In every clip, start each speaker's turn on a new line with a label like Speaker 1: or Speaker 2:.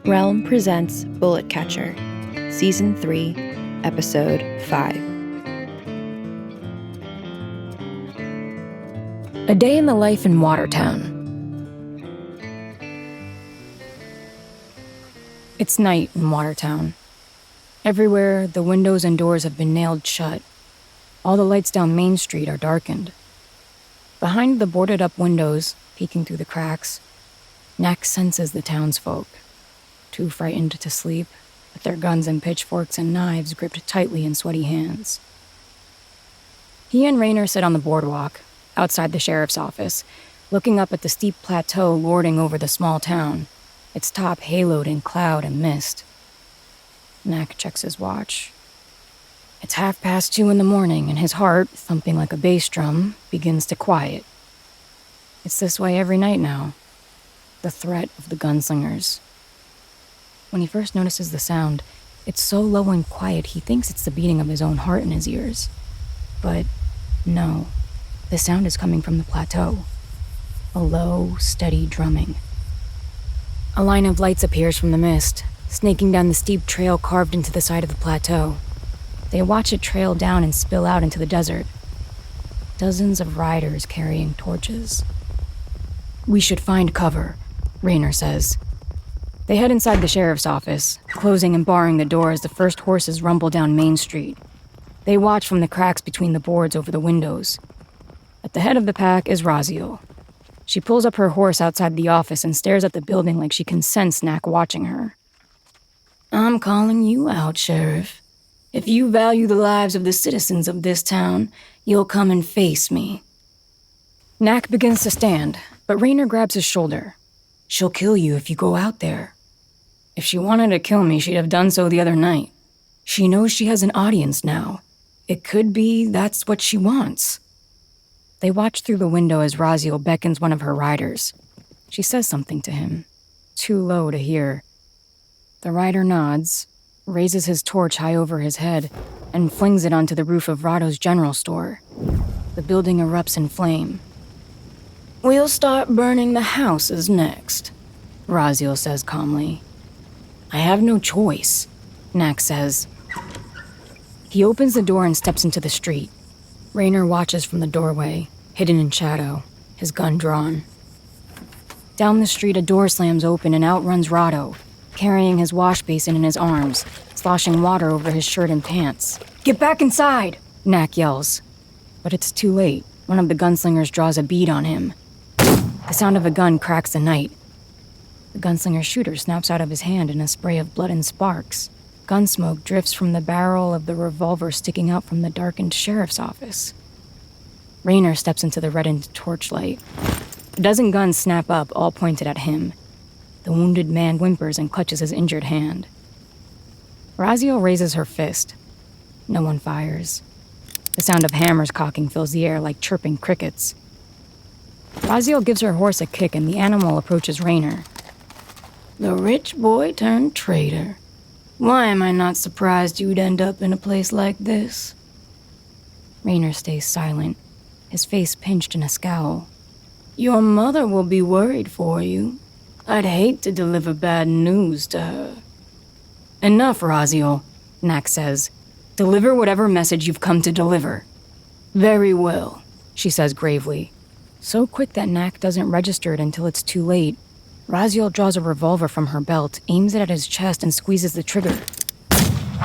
Speaker 1: Realm presents Bullet Catcher, Season 3, Episode 5.
Speaker 2: A day in the life in Watertown. It's night in Watertown. Everywhere, the windows and doors have been nailed shut. All the lights down Main Street are darkened. Behind the boarded-up windows, peeking through the cracks, Nack senses the townsfolk, too frightened to sleep, with their guns and pitchforks and knives gripped tightly in sweaty hands. He and Raynor sit on the boardwalk, outside the sheriff's office, looking up at the steep plateau lording over the small town, its top haloed in cloud and mist. Nack checks his watch. It's 2:30 in the morning, and his heart, thumping like a bass drum, begins to quiet. It's this way every night now. The threat of the gunslingers. When he first notices the sound, it's so low and quiet he thinks it's the beating of his own heart in his ears. But no, the sound is coming from the plateau. A low, steady drumming. A line of lights appears from the mist, snaking down the steep trail carved into the side of the plateau. They watch it trail down and spill out into the desert. Dozens of riders carrying torches. "We should find cover," Raynor says. They head inside the sheriff's office, closing and barring the door as the first horses rumble down Main Street. They watch from the cracks between the boards over the windows. At the head of the pack is Raziel. She pulls up her horse outside the office and stares at the building like she can sense Nack watching her. "I'm calling you out, Sheriff. If you value the lives of the citizens of this town, you'll come and face me." Nack begins to stand, but Raynor grabs his shoulder. "She'll kill you if you go out there." "If she wanted to kill me, she'd have done so the other night. She knows she has an audience now. It could be that's what she wants." They watch through the window as Raziel beckons one of her riders. She says something to him, too low to hear. The rider nods, raises his torch high over his head, and flings it onto the roof of Rado's general store. The building erupts in flame. "We'll start burning the houses next," Raziel says calmly. "I have no choice," Nack says. He opens the door and steps into the street. Raynor watches from the doorway, hidden in shadow, his gun drawn. Down the street, a door slams open and out runs Rado, carrying his wash basin in his arms, sloshing water over his shirt and pants. "Get back inside!" Nack yells. But it's too late. One of the gunslingers draws a bead on him. The sound of a gun cracks the night. The gunslinger's shooter snaps out of his hand in a spray of blood and sparks. Gun smoke drifts from the barrel of the revolver sticking out from the darkened sheriff's office. Raynor steps into the reddened torchlight. A dozen guns snap up, all pointed at him. The wounded man whimpers and clutches his injured hand. Raziel raises her fist. No one fires. The sound of hammers cocking fills the air like chirping crickets. Raziel gives her horse a kick and the animal approaches Raynor. "The rich boy turned traitor. Why am I not surprised you'd end up in a place like this?" Raynor stays silent, his face pinched in a scowl. "Your mother will be worried for you. I'd hate to deliver bad news to her." "Enough, Raziel," Nack says. "Deliver whatever message you've come to deliver." "Very well," she says gravely. So quick that Nack doesn't register it until it's too late. Raziel draws a revolver from her belt, aims it at his chest, and squeezes the trigger.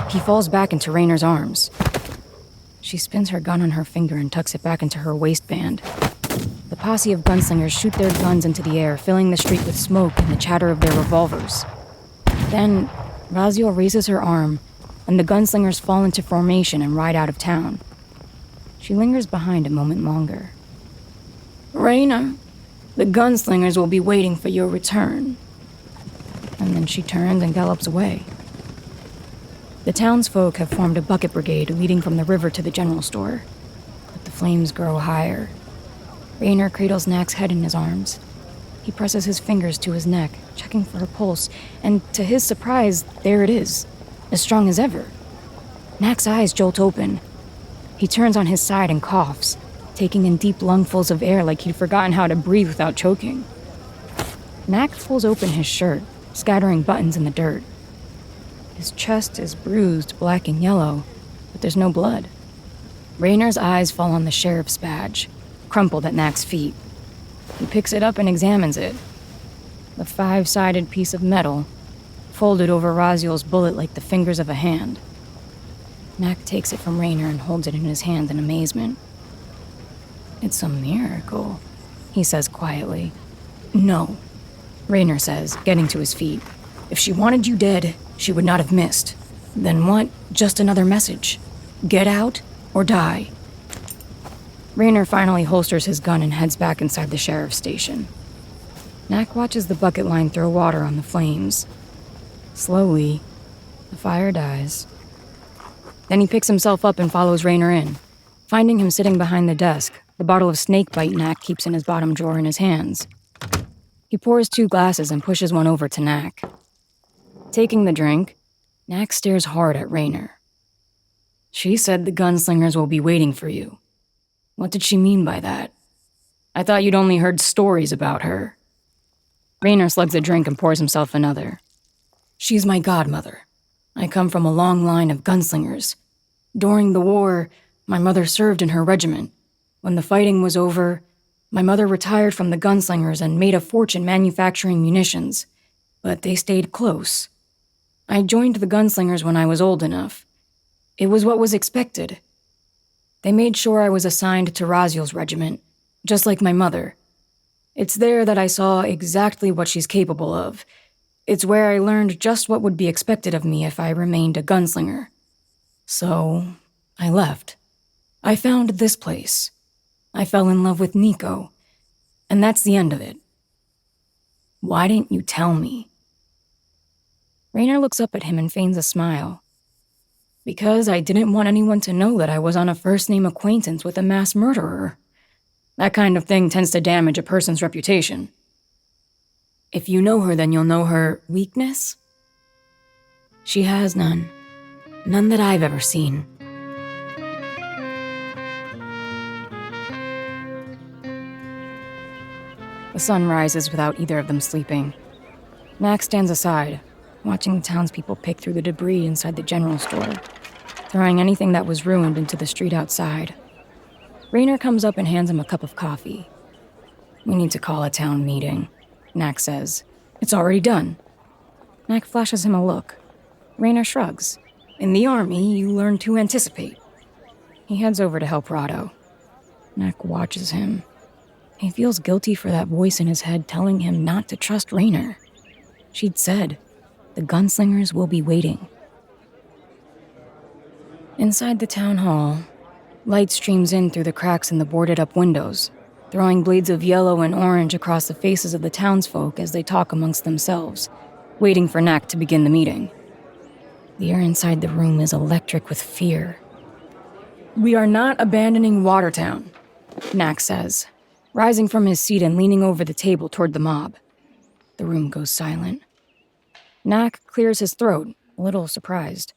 Speaker 2: He falls back into Raynor's arms. She spins her gun on her finger and tucks it back into her waistband. The posse of gunslingers shoot their guns into the air, filling the street with smoke and the chatter of their revolvers. Then, Raziel raises her arm, and the gunslingers fall into formation and ride out of town. She lingers behind a moment longer. "Raynor, the gunslingers will be waiting for your return." And then she turns and gallops away. The townsfolk have formed a bucket brigade leading from the river to the general store. But the flames grow higher. Raynor cradles Nack's head in his arms. He presses his fingers to his neck, checking for her pulse, and to his surprise, there it is, as strong as ever. Nack's eyes jolt open. He turns on his side and coughs, taking in deep lungfuls of air like he'd forgotten how to breathe without choking. Nack pulls open his shirt, scattering buttons in the dirt. His chest is bruised black and yellow, but there's no blood. Raynor's eyes fall on the sheriff's badge, crumpled at Knack's feet. He picks it up and examines it. The 5-sided piece of metal, folded over Raziel's bullet like the fingers of a hand. Knack takes it from Raynor and holds it in his hand in amazement. "It's a miracle," he says quietly. "No," Raynor says, getting to his feet. "If she wanted you dead, she would not have missed. Then what? Just another message. Get out or die." Raynor finally holsters his gun and heads back inside the sheriff's station. Knack watches the bucket line throw water on the flames. Slowly, the fire dies. Then he picks himself up and follows Raynor in, finding him sitting behind the desk, the bottle of snakebite Knack keeps in his bottom drawer in his hands. He pours 2 glasses and pushes one over to Knack. Taking the drink, Knack stares hard at Raynor. "She said the gunslingers will be waiting for you. What did she mean by that? I thought you'd only heard stories about her." Raynor slugs a drink and pours himself another. "She's my godmother. I come from a long line of gunslingers. During the war, my mother served in her regiment. When the fighting was over, my mother retired from the gunslingers and made a fortune manufacturing munitions, but they stayed close. I joined the gunslingers when I was old enough. It was what was expected. They made sure I was assigned to Raziel's regiment, just like my mother. It's there that I saw exactly what she's capable of. It's where I learned just what would be expected of me if I remained a gunslinger. So, I left. I found this place. I fell in love with Nico, and that's the end of it. Why didn't you tell me?" Raynor looks up at him and feigns a smile. "Because I didn't want anyone to know that I was on a first-name acquaintance with a mass murderer. That kind of thing tends to damage a person's reputation. If you know her, then you'll know her weakness?" "She has none. None that I've ever seen." The sun rises without either of them sleeping. Knack stands aside, watching the townspeople pick through the debris inside the general store, throwing anything that was ruined into the street outside. Raynor comes up and hands him a cup of coffee. "We need to call a town meeting," Knack says. "It's already done." Knack flashes him a look. Raynor shrugs. "In the army, you learn to anticipate." He heads over to help Rado. Knack watches him. He feels guilty for that voice in his head telling him not to trust Raynor. She'd said, "The gunslingers will be waiting." Inside the town hall, light streams in through the cracks in the boarded-up windows, throwing bleeds of yellow and orange across the faces of the townsfolk as they talk amongst themselves, waiting for Knack to begin the meeting. The air inside the room is electric with fear. "We are not abandoning Watertown," Knack says, rising from his seat and leaning over the table toward the mob. The room goes silent. Knack clears his throat, a little surprised.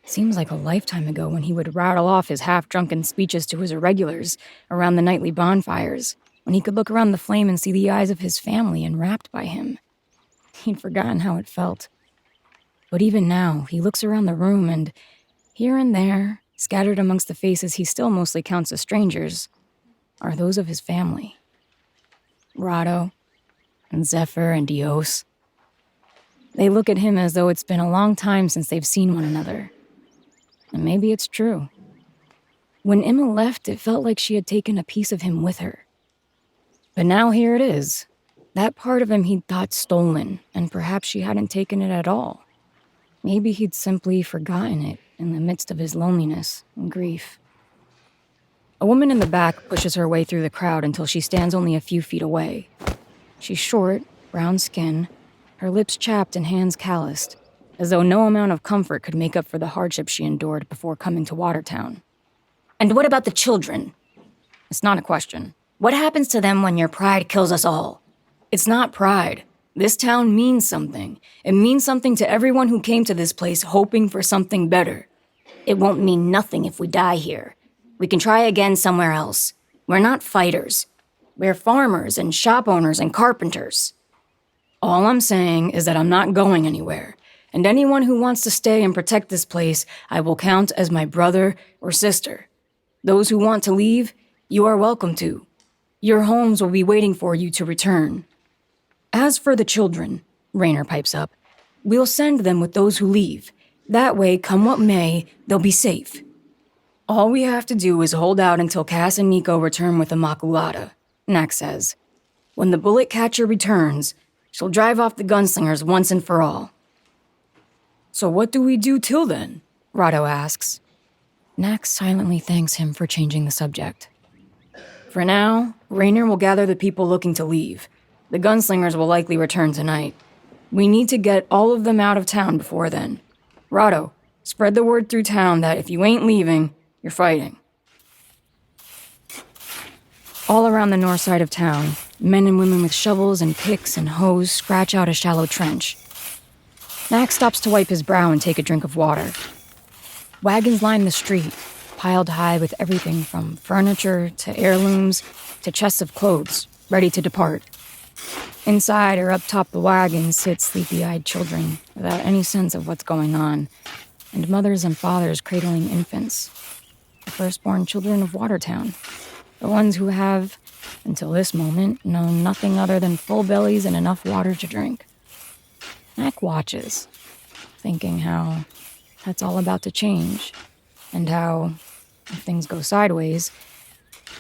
Speaker 2: Seems like a lifetime ago when he would rattle off his half-drunken speeches to his irregulars around the nightly bonfires, when he could look around the flame and see the eyes of his family enwrapped by him. He'd forgotten how it felt. But even now, he looks around the room and, here and there, scattered amongst the faces he still mostly counts as strangers, are those of his family. Rado, and Zephyr and Dios. They look at him as though it's been a long time since they've seen one another. And maybe it's true. When Emma left, it felt like she had taken a piece of him with her. But now here it is. That part of him he'd thought stolen, and perhaps she hadn't taken it at all. Maybe he'd simply forgotten it in the midst of his loneliness and grief. A woman in the back pushes her way through the crowd until she stands only a few feet away. She's short, brown skin, her lips chapped and hands calloused, as though no amount of comfort could make up for the hardship she endured before coming to Watertown. "And what about the children?" "It's not a question. What happens to them when your pride kills us all?" "It's not pride. This town means something. It means something to everyone who came to this place hoping for something better." "It won't mean nothing if we die here. We can try again somewhere else. We're not fighters. We're farmers and shop owners and carpenters." All I'm saying is that I'm not going anywhere, and anyone who wants to stay and protect this place, I will count as my brother or sister. Those who want to leave, you are welcome to. Your homes will be waiting for you to return. As for the children, Raynor pipes up, we'll send them with those who leave. That way, come what may, they'll be safe. All we have to do is hold out until Cass and Nico return with the Immaculata, Nack says. When the bullet catcher returns, she'll drive off the gunslingers once and for all. So what do we do till then? Rado asks. Nack silently thanks him for changing the subject. For now, Raynor will gather the people looking to leave. The gunslingers will likely return tonight. We need to get all of them out of town before then. Rado, spread the word through town that if you ain't leaving, you're fighting. All around the north side of town, men and women with shovels and picks and hoes scratch out a shallow trench. Nack stops to wipe his brow and take a drink of water. Wagons line the street, piled high with everything from furniture to heirlooms to chests of clothes, ready to depart. Inside or up top the wagons sit sleepy-eyed children without any sense of what's going on, and mothers and fathers cradling infants, the firstborn children of Watertown, the ones who have, until this moment, known nothing other than full bellies and enough water to drink. Nack watches, thinking how that's all about to change, and how, if things go sideways,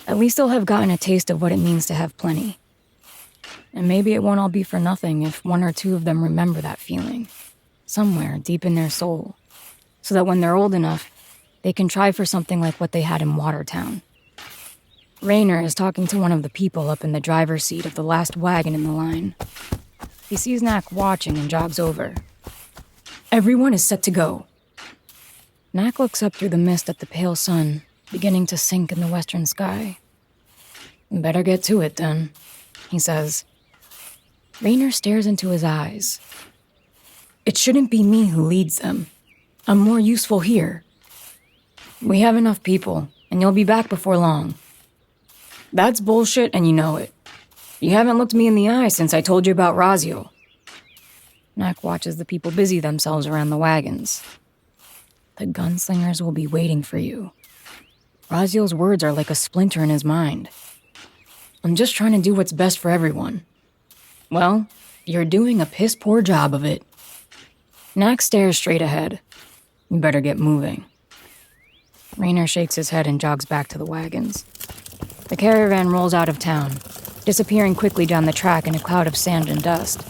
Speaker 2: at least they'll have gotten a taste of what it means to have plenty. And maybe it won't all be for nothing if one or two of them remember that feeling, somewhere deep in their soul, so that when they're old enough, they can try for something like what they had in Watertown. Raynor is talking to one of the people up in the driver's seat of the last wagon in the line. He sees Nack watching and jogs over. Everyone is set to go. Nack looks up through the mist at the pale sun, beginning to sink in the western sky. Better get to it, then, he says. Raynor stares into his eyes. It shouldn't be me who leads them. I'm more useful here. We have enough people, and you'll be back before long. That's bullshit, and you know it. You haven't looked me in the eye since I told you about Raziel. Nack watches the people busy themselves around the wagons. The gunslingers will be waiting for you. Raziel's words are like a splinter in his mind. I'm just trying to do what's best for everyone. Well, you're doing a piss-poor job of it. Nack stares straight ahead. You better get moving. Raynor shakes his head and jogs back to the wagons. The caravan rolls out of town, disappearing quickly down the track in a cloud of sand and dust.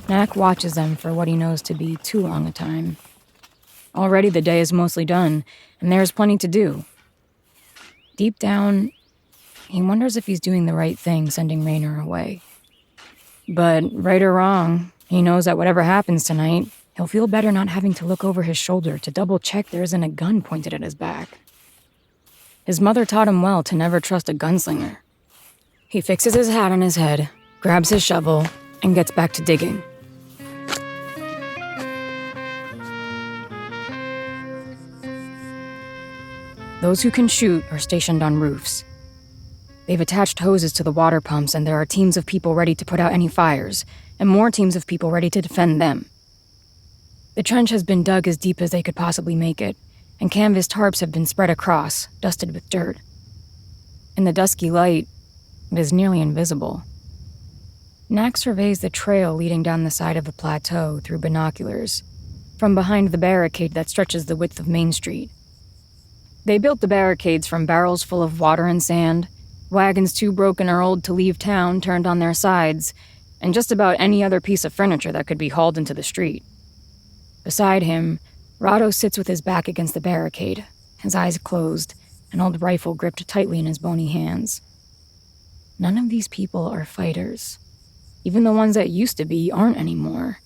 Speaker 2: Nack watches them for what he knows to be too long a time. Already the day is mostly done, and there is plenty to do. Deep down, he wonders if he's doing the right thing sending Raynor away. But, right or wrong, he knows that whatever happens tonight, he'll feel better not having to look over his shoulder to double-check there isn't a gun pointed at his back. His mother taught him well to never trust a gunslinger. He fixes his hat on his head, grabs his shovel, and gets back to digging. Those who can shoot are stationed on roofs. They've attached hoses to the water pumps, and there are teams of people ready to put out any fires, and more teams of people ready to defend them. The trench has been dug as deep as they could possibly make it, and canvas tarps have been spread across, dusted with dirt. In the dusky light, it is nearly invisible. Nack surveys the trail leading down the side of the plateau through binoculars, from behind the barricade that stretches the width of Main Street. They built the barricades from barrels full of water and sand, wagons too broken or old to leave town turned on their sides, and just about any other piece of furniture that could be hauled into the street. Beside him, Rado sits with his back against the barricade, his eyes closed, an old rifle gripped tightly in his bony hands. None of these people are fighters. Even the ones that used to be aren't anymore.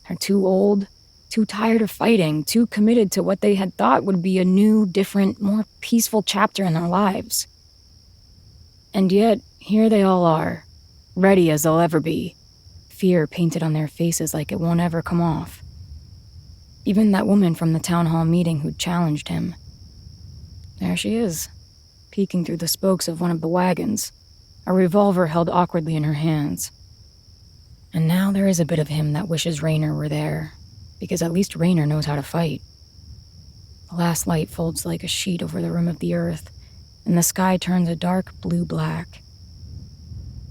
Speaker 2: They're too old, too tired of fighting, too committed to what they had thought would be a new, different, more peaceful chapter in their lives. And yet, here they all are, ready as they'll ever be, fear painted on their faces like it won't ever come off. Even that woman from the town hall meeting who'd challenged him. There she is, peeking through the spokes of one of the wagons, a revolver held awkwardly in her hands. And now there is a bit of him that wishes Raynor were there, because at least Raynor knows how to fight. The last light folds like a sheet over the rim of the earth, and the sky turns a dark blue-black.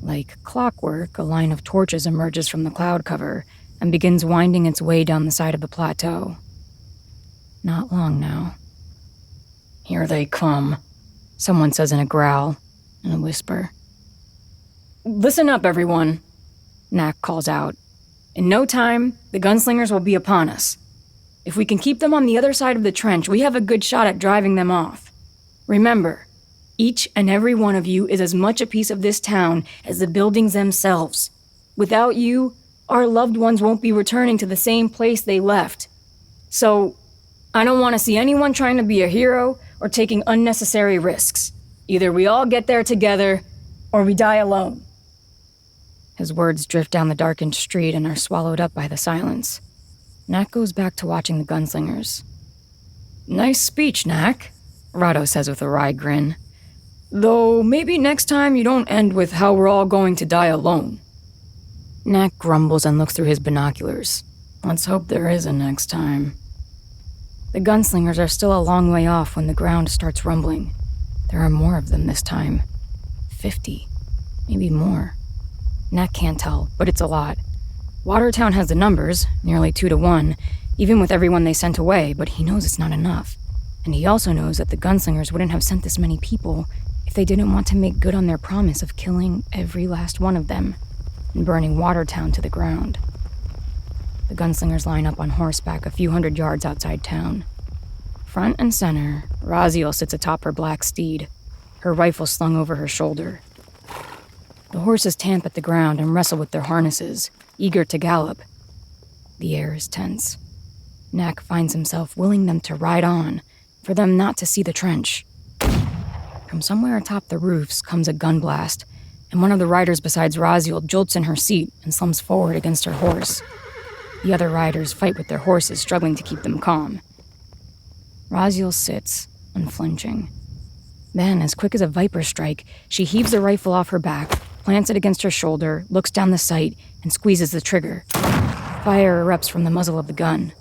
Speaker 2: Like clockwork, a line of torches emerges from the cloud cover and begins winding its way down the side of the plateau. Not long now. "Here they come," someone says in a growl and a whisper. "Listen up, everyone," Knack calls out. "In no time, the gunslingers will be upon us. If we can keep them on the other side of the trench, we have a good shot at driving them off. Remember, each and every one of you is as much a piece of this town as the buildings themselves. Without you, our loved ones won't be returning to the same place they left. So, I don't want to see anyone trying to be a hero or taking unnecessary risks. Either we all get there together, or we die alone." His words drift down the darkened street and are swallowed up by the silence. Knack goes back to watching the gunslingers. "Nice speech, Knack," Rado says with a wry grin. "Though maybe next time you don't end with how we're all going to die alone." Knack grumbles and looks through his binoculars. Let's hope there is a next time. The gunslingers are still a long way off when the ground starts rumbling. There are more of them this time. 50, maybe more. Knack can't tell, but it's a lot. Watertown has the numbers, nearly 2-1, even with everyone they sent away, but he knows it's not enough. And he also knows that the gunslingers wouldn't have sent this many people if they didn't want to make good on their promise of killing every last one of them and burning Watertown to the ground. The gunslingers line up on horseback a few hundred yards outside town. Front and center, Raziel sits atop her black steed, her rifle slung over her shoulder. The horses tamp at the ground and wrestle with their harnesses, eager to gallop. The air is tense. Knack finds himself willing them to ride on, for them not to see the trench. From somewhere atop the roofs comes a gun blast, and one of the riders besides Raziel jolts in her seat and slumps forward against her horse. The other riders fight with their horses, struggling to keep them calm. Raziel sits, unflinching. Then, as quick as a viper strike, she heaves the rifle off her back, plants it against her shoulder, looks down the sight, and squeezes the trigger. Fire erupts from the muzzle of the gun.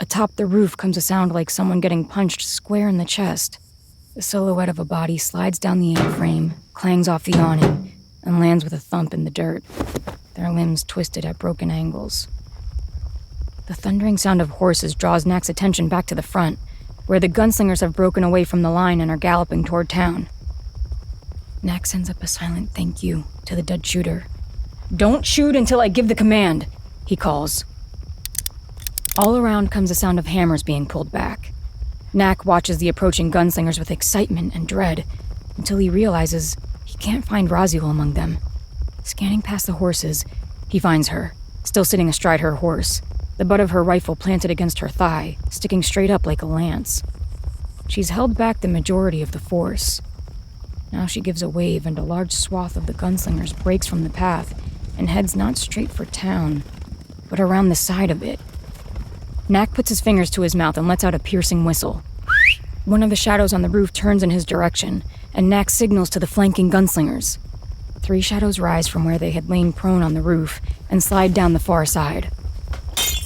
Speaker 2: Atop the roof comes a sound like someone getting punched square in the chest. The silhouette of a body slides down the A-frame, clangs off the awning, and lands with a thump in the dirt, their limbs twisted at broken angles. The thundering sound of horses draws Knack's attention back to the front, where the gunslingers have broken away from the line and are galloping toward town. Knack sends up a silent thank you to the dead shooter. "Don't shoot until I give the command," he calls. All around comes the sound of hammers being pulled back. Knack watches the approaching gunslingers with excitement and dread, until he realizes he can't find Raziel among them. Scanning past the horses, he finds her, still sitting astride her horse, the butt of her rifle planted against her thigh, sticking straight up like a lance. She's held back the majority of the force. Now she gives a wave and a large swath of the gunslingers breaks from the path and heads not straight for town, but around the side of it. Knack puts his fingers to his mouth and lets out a piercing whistle. One of the shadows on the roof turns in his direction, and Knack signals to the flanking gunslingers. 3 shadows rise from where they had lain prone on the roof and slide down the far side.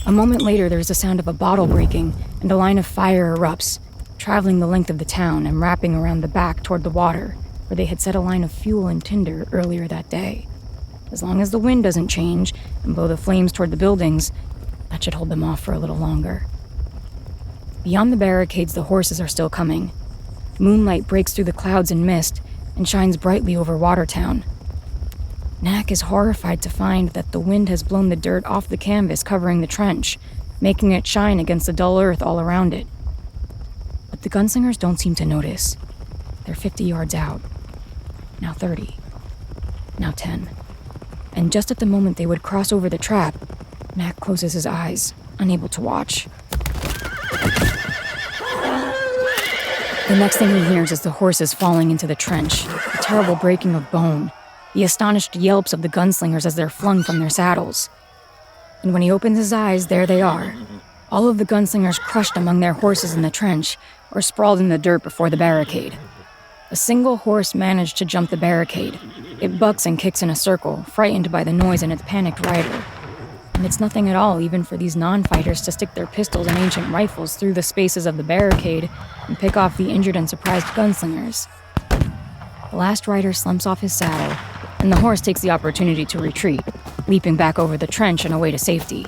Speaker 2: A moment later, there's the sound of a bottle breaking, and a line of fire erupts, traveling the length of the town and wrapping around the back toward the water, where they had set a line of fuel and tinder earlier that day. As long as the wind doesn't change and blow the flames toward the buildings, that should hold them off for a little longer. Beyond the barricades, the horses are still coming. Moonlight breaks through the clouds and mist and shines brightly over Watertown. Knack is horrified to find that the wind has blown the dirt off the canvas covering the trench, making it shine against the dull earth all around it. But the gunslingers don't seem to notice. They're 50 yards out. Now 30. Now 10. And just at the moment they would cross over the trap, Knack closes his eyes, unable to watch. The next thing he hears is the horses falling into the trench, a terrible breaking of bone, the astonished yelps of the gunslingers as they're flung from their saddles. And when he opens his eyes, there they are, all of the gunslingers crushed among their horses in the trench or sprawled in the dirt before the barricade. A single horse managed to jump the barricade, It bucks and kicks in a circle, frightened by the noise and its panicked rider. And it's nothing at all even for these non-fighters to stick their pistols and ancient rifles through the spaces of the barricade and pick off the injured and surprised gunslingers. The last rider slumps off his saddle, and the horse takes the opportunity to retreat, leaping back over the trench and away to safety.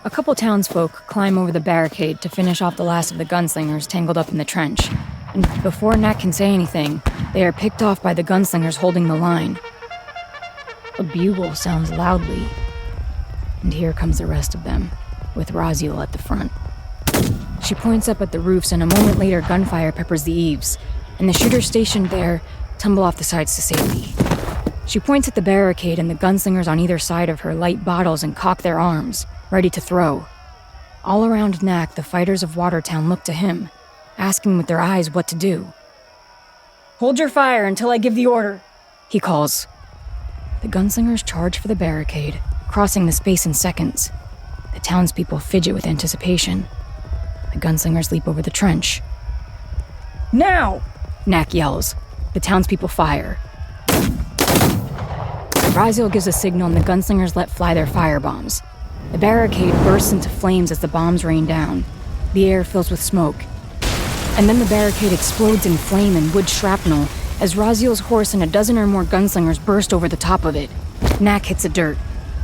Speaker 2: A couple townsfolk climb over the barricade to finish off the last of the gunslingers tangled up in the trench, and before Nat can say anything, they are picked off by the gunslingers holding the line. A bugle sounds loudly, and here comes the rest of them, with Raziel at the front. She points up at the roofs, and a moment later gunfire peppers the eaves, and the shooters stationed there tumble off the sides to safety. She points at the barricade, and the gunslingers on either side of her light bottles and cock their arms, ready to throw. All around Knack, the fighters of Watertown look to him, asking with their eyes what to do. "Hold your fire until I give the order," he calls. The gunslingers charge for the barricade, crossing the space in seconds. The townspeople fidget with anticipation. The gunslingers leap over the trench. "Now!" Knack yells. The townspeople fire. Raziel gives a signal and the gunslingers let fly their firebombs. The barricade bursts into flames as the bombs rain down. The air fills with smoke. And then the barricade explodes in flame and wood shrapnel as Raziel's horse and a dozen or more gunslingers burst over the top of it. Knack hits the dirt.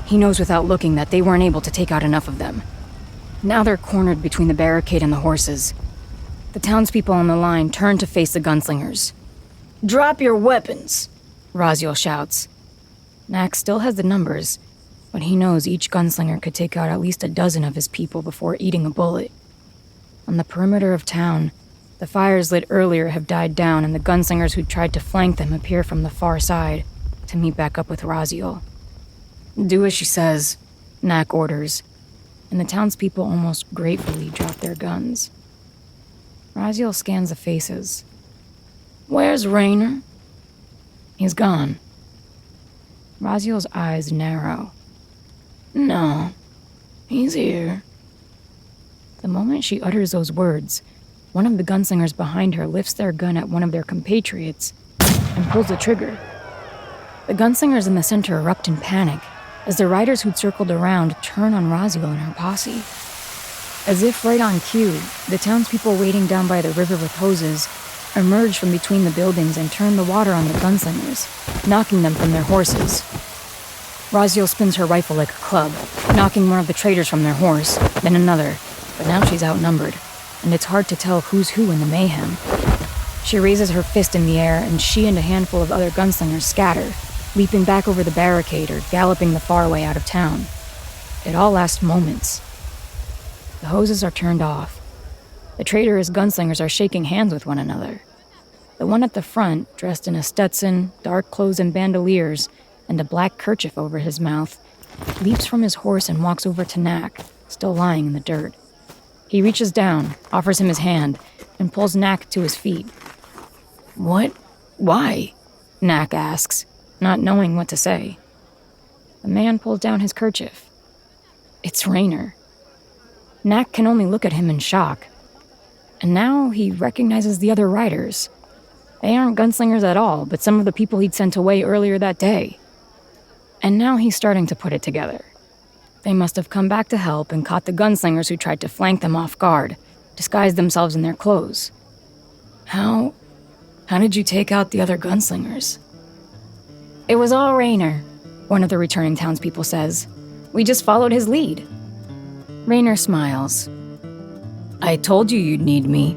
Speaker 2: He knows without looking that they weren't able to take out enough of them. Now they're cornered between the barricade and the horses. The townspeople on the line turn to face the gunslingers. "Drop your weapons," Raziel shouts. Knack still has the numbers, but he knows each gunslinger could take out at least a dozen of his people before eating a bullet. On the perimeter of town, the fires lit earlier have died down, and the gunslingers who tried to flank them appear from the far side to meet back up with Raziel. "Do as she says," Knack orders, and the townspeople almost gratefully drop their guns. Raziel scans the faces. "Where's Raynor?" "He's gone." Raziel's eyes narrow. "No, he's here." The moment she utters those words, one of the gunslingers behind her lifts their gun at one of their compatriots and pulls the trigger. The gunslingers in the center erupt in panic as the riders who'd circled around turn on Raziel and her posse. As if right on cue, the townspeople waiting down by the river with hoses emerge from between the buildings and turn the water on the gunslingers, knocking them from their horses. Raziel spins her rifle like a club, knocking one of the traitors from their horse, then another, but now she's outnumbered, and it's hard to tell who's who in the mayhem. She raises her fist in the air, and she and a handful of other gunslingers scatter, leaping back over the barricade or galloping the far way out of town. It all lasts moments. The hoses are turned off. The traitorous gunslingers are shaking hands with one another. The one at the front, dressed in a Stetson, dark clothes and bandoliers, and a black kerchief over his mouth, leaps from his horse and walks over to Knack, still lying in the dirt. He reaches down, offers him his hand, and pulls Knack to his feet. "What? Why?" Knack asks, not knowing what to say. The man pulls down his kerchief. It's Raynor. Knack can only look at him in shock. And now he recognizes the other riders. They aren't gunslingers at all, but some of the people he'd sent away earlier that day. And now he's starting to put it together. They must have come back to help and caught the gunslingers who tried to flank them off guard, disguised themselves in their clothes. How did you take out the other gunslingers?" "It was all Raynor," one of the returning townspeople says. "We just followed his lead." Raynor smiles. "I told you you'd need me."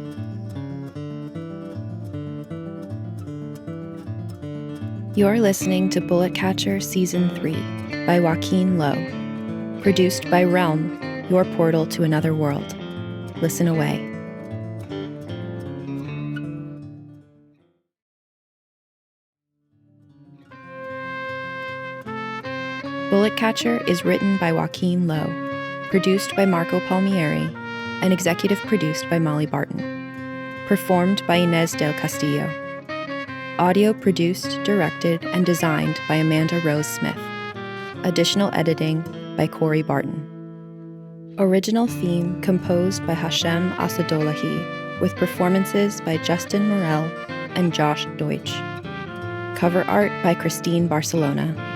Speaker 1: You're listening to Bullet Catcher Season 3 by Joaquin Lowe. Produced by Realm, your portal to another world. Listen away. Bullet Catcher is written by Joaquin Lowe, produced by Marco Palmieri, and executive produced by Molly Barton. Performed by Inez del Castillo. Audio produced, directed, and designed by Amanda Rose Smith. Additional editing by Corey Barton. Original theme composed by Hashem Asadolahi, with performances by Justin Morell and Josh Deutsch. cover art by Christine Barcelona.